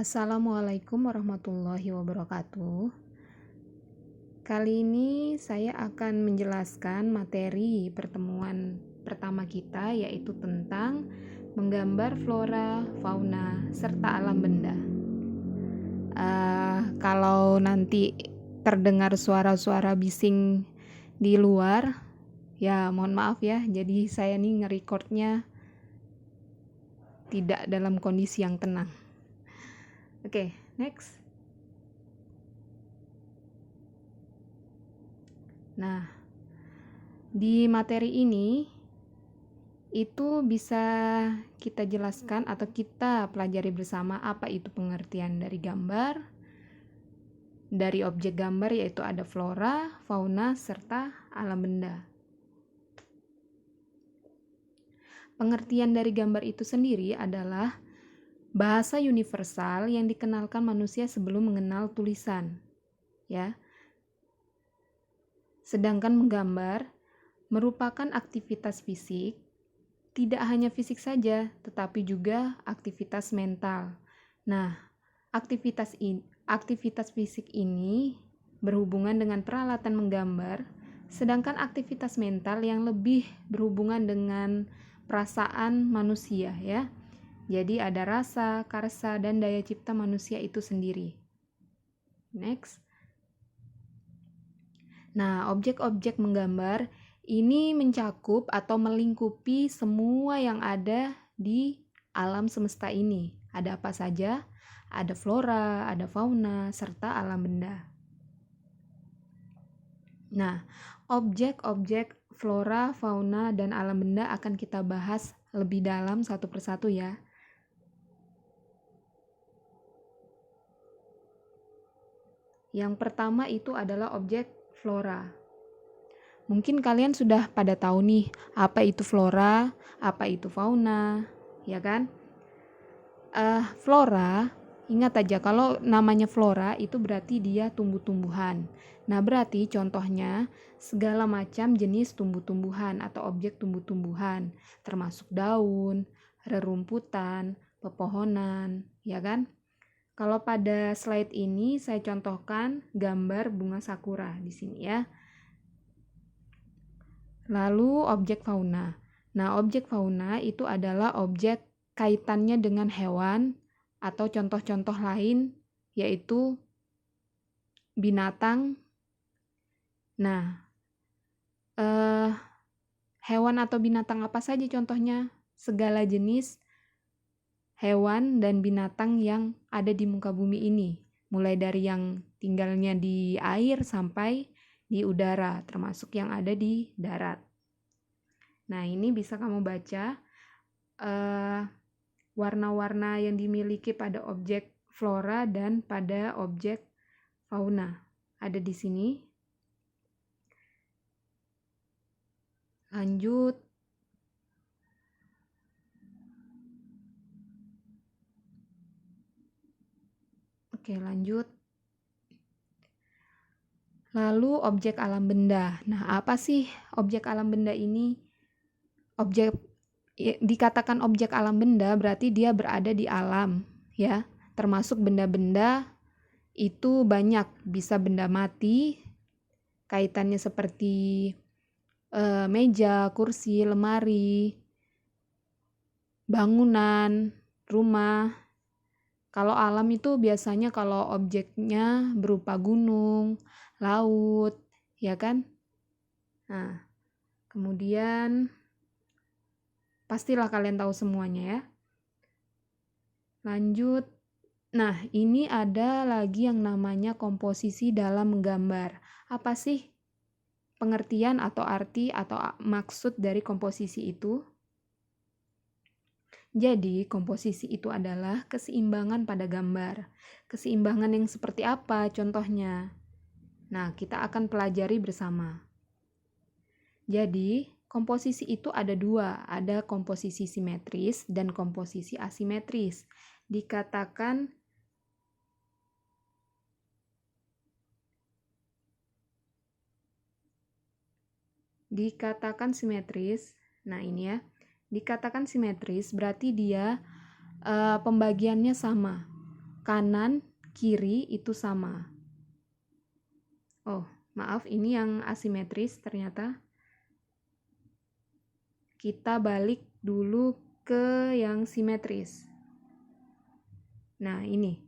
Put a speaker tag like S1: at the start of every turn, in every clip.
S1: Assalamualaikum warahmatullahi wabarakatuh. Kali ini saya akan menjelaskan materi pertemuan pertama kita, yaitu tentang menggambar flora, fauna, serta alam benda. Kalau nanti terdengar suara-suara bising di luar, ya mohon maaf ya. Jadi saya nih nge-recordnya tidak dalam kondisi yang tenang. Oke, next. Nah, di materi ini itu bisa kita jelaskan atau kita pelajari bersama apa itu pengertian dari gambar, dari objek gambar, yaitu ada flora, fauna, serta alam benda. Pengertian dari gambar itu sendiri adalah bahasa universal yang dikenalkan manusia sebelum mengenal tulisan, ya. Sedangkan menggambar merupakan aktivitas fisik, tidak hanya fisik saja, tetapi juga aktivitas mental. Nah, aktivitas fisik ini berhubungan dengan peralatan menggambar, sedangkan aktivitas mental yang lebih berhubungan dengan perasaan manusia, ya. Jadi ada rasa, karsa, dan daya cipta manusia itu sendiri. Next. Nah, objek-objek menggambar ini mencakup atau melingkupi semua yang ada di alam semesta ini. Ada apa saja? Ada flora, ada fauna, serta alam benda. Nah, objek-objek flora, fauna, dan alam benda akan kita bahas lebih dalam satu persatu ya. Yang pertama itu adalah objek flora. Mungkin kalian sudah pada tahu nih, apa itu flora, apa itu fauna, ya kan? Flora, ingat aja kalau namanya flora itu berarti dia tumbuh-tumbuhan. Nah, berarti contohnya segala macam jenis tumbuh-tumbuhan atau objek tumbuh-tumbuhan, termasuk daun, rerumputan, pepohonan, ya kan? Kalau pada slide ini saya contohkan gambar bunga sakura di sini ya. Lalu objek fauna. Nah, objek fauna itu adalah objek kaitannya dengan hewan atau contoh-contoh lain, yaitu binatang. Nah, hewan atau binatang apa saja contohnya? Segala jenis hewan dan binatang yang ada di muka bumi ini, mulai dari yang tinggalnya di air sampai di udara, termasuk yang ada di darat. Nah, ini bisa kamu baca warna-warna yang dimiliki pada objek flora dan pada objek fauna. Ada di sini. Lanjut. Oke, lanjut. Lalu objek alam benda. Nah, apa sih objek alam benda ini? Dikatakan objek alam benda berarti dia berada di alam, ya. Termasuk benda-benda itu banyak, bisa benda mati, kaitannya seperti meja, kursi, lemari, bangunan, rumah. Kalau alam itu biasanya kalau objeknya berupa gunung, laut, ya kan? Nah, kemudian pastilah kalian tahu semuanya ya. Lanjut. Nah, ini ada lagi yang namanya komposisi dalam menggambar. Apa sih pengertian atau arti atau maksud dari komposisi itu? Jadi, komposisi itu adalah keseimbangan pada gambar. Keseimbangan yang seperti apa contohnya? Nah, kita akan pelajari bersama. Jadi, komposisi itu ada dua, ada komposisi simetris dan komposisi asimetris. Dikatakan simetris. Nah, ini ya. Dikatakan simetris berarti dia pembagiannya sama. kanan, kiri itu sama. Oh, maaf, ini yang asimetris ternyata. Kita balik dulu ke yang simetris. Nah, ini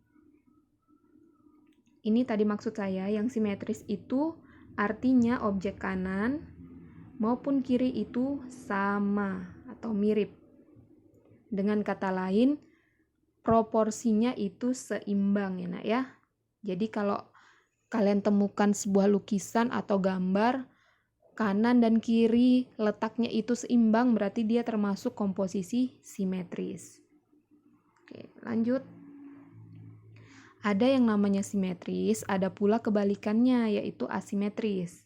S1: tadi maksud saya, yang simetris itu artinya objek kanan maupun kiri itu sama atau mirip. Dengan kata lain, proporsinya itu seimbang ya nak ya. Jadi kalau kalian temukan sebuah lukisan atau gambar, kanan dan kiri letaknya itu seimbang, berarti dia termasuk komposisi simetris. Oke, lanjut. Ada yang namanya simetris, ada pula kebalikannya, yaitu asimetris.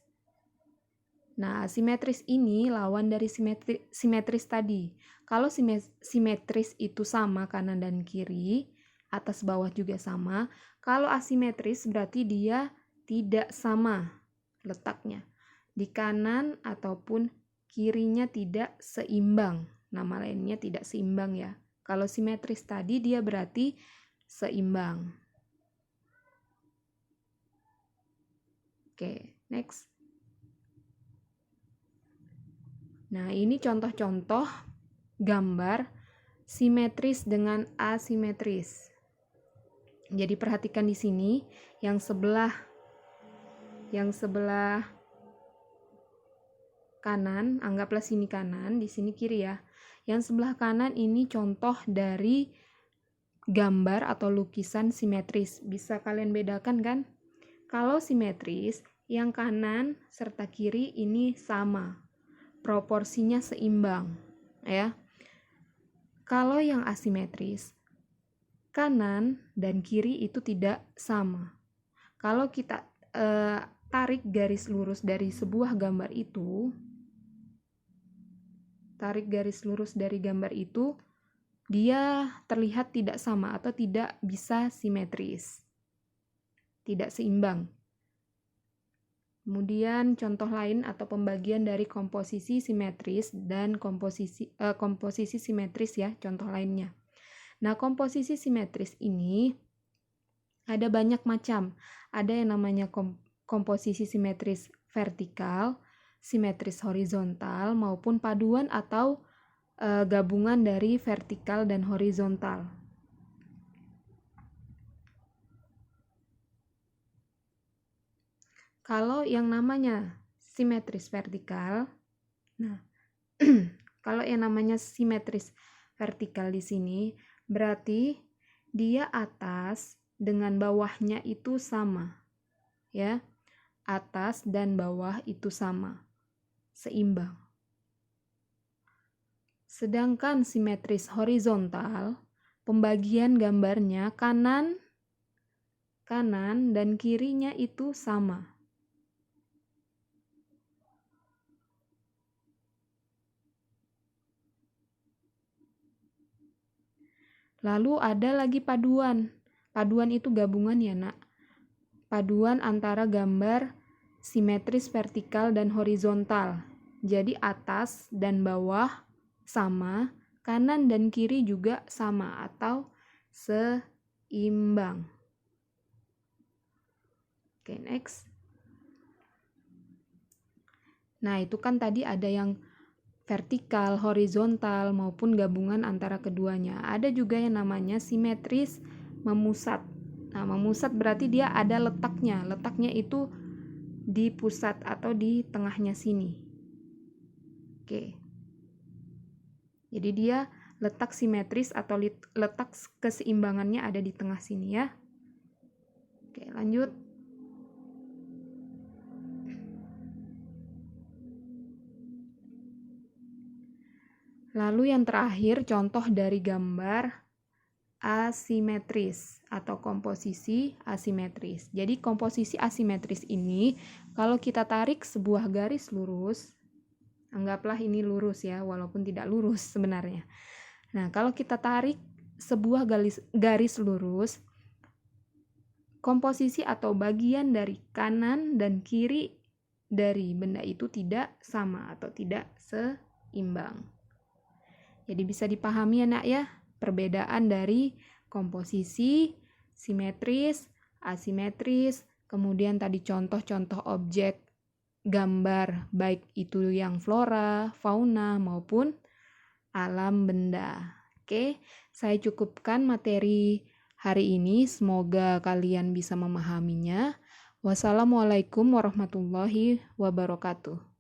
S1: Nah, asimetris ini lawan dari simetris tadi. Kalau simetris itu sama kanan dan kiri, atas bawah juga sama. Kalau asimetris berarti dia tidak sama letaknya. Di kanan ataupun kirinya tidak seimbang. Nama lainnya tidak seimbang ya. Kalau simetris tadi dia berarti seimbang. Oke, next. Nah, ini contoh-contoh gambar simetris dengan asimetris. Jadi perhatikan di sini yang sebelah kanan, anggaplah sini kanan, di sini kiri ya. Yang sebelah kanan ini contoh dari gambar atau lukisan simetris. Bisa kalian bedakan kan? Kalau simetris, yang kanan serta kiri ini sama. Proporsinya seimbang, ya. Kalau yang asimetris, kanan dan kiri itu tidak sama. Kalau kita tarik garis lurus dari sebuah gambar itu, dia terlihat tidak sama atau tidak bisa simetris, tidak seimbang. Kemudian contoh lain atau pembagian dari komposisi simetris dan komposisi simetris ya, contoh lainnya. Nah, komposisi simetris ini ada banyak macam. Ada yang namanya komposisi simetris vertikal, simetris horizontal, maupun paduan atau gabungan dari vertikal dan horizontal. Kalau yang namanya simetris vertikal, nah, kalau yang namanya simetris vertikal di sini, berarti dia atas dengan bawahnya itu sama, ya, atas dan bawah itu sama, seimbang. Sedangkan simetris horizontal, pembagian gambarnya kanan dan kirinya itu sama. Lalu ada lagi paduan. Paduan itu gabungan ya nak. Paduan antara gambar simetris vertikal dan horizontal. Jadi atas dan bawah sama, kanan dan kiri juga sama atau seimbang. Oke, next. Nah, itu kan tadi ada yang vertikal, horizontal, maupun gabungan antara keduanya. Ada juga yang namanya simetris memusat. Nah, memusat berarti dia ada letaknya. Letaknya itu di pusat atau di tengahnya sini. Oke. Jadi dia letak simetris atau letak keseimbangannya ada di tengah sini ya. Oke, lanjut. Lalu yang terakhir, contoh dari gambar asimetris atau komposisi asimetris. Jadi komposisi asimetris ini, kalau kita tarik sebuah garis lurus, anggaplah ini lurus ya, walaupun tidak lurus sebenarnya. Nah, kalau kita tarik sebuah garis lurus, komposisi atau bagian dari kanan dan kiri dari benda itu tidak sama atau tidak seimbang. Jadi bisa dipahami ya nak ya, perbedaan dari komposisi simetris, asimetris, kemudian tadi contoh-contoh objek gambar, baik itu yang flora, fauna, maupun alam benda. Oke, saya cukupkan materi hari ini. Semoga kalian bisa memahaminya. Wassalamualaikum warahmatullahi wabarakatuh.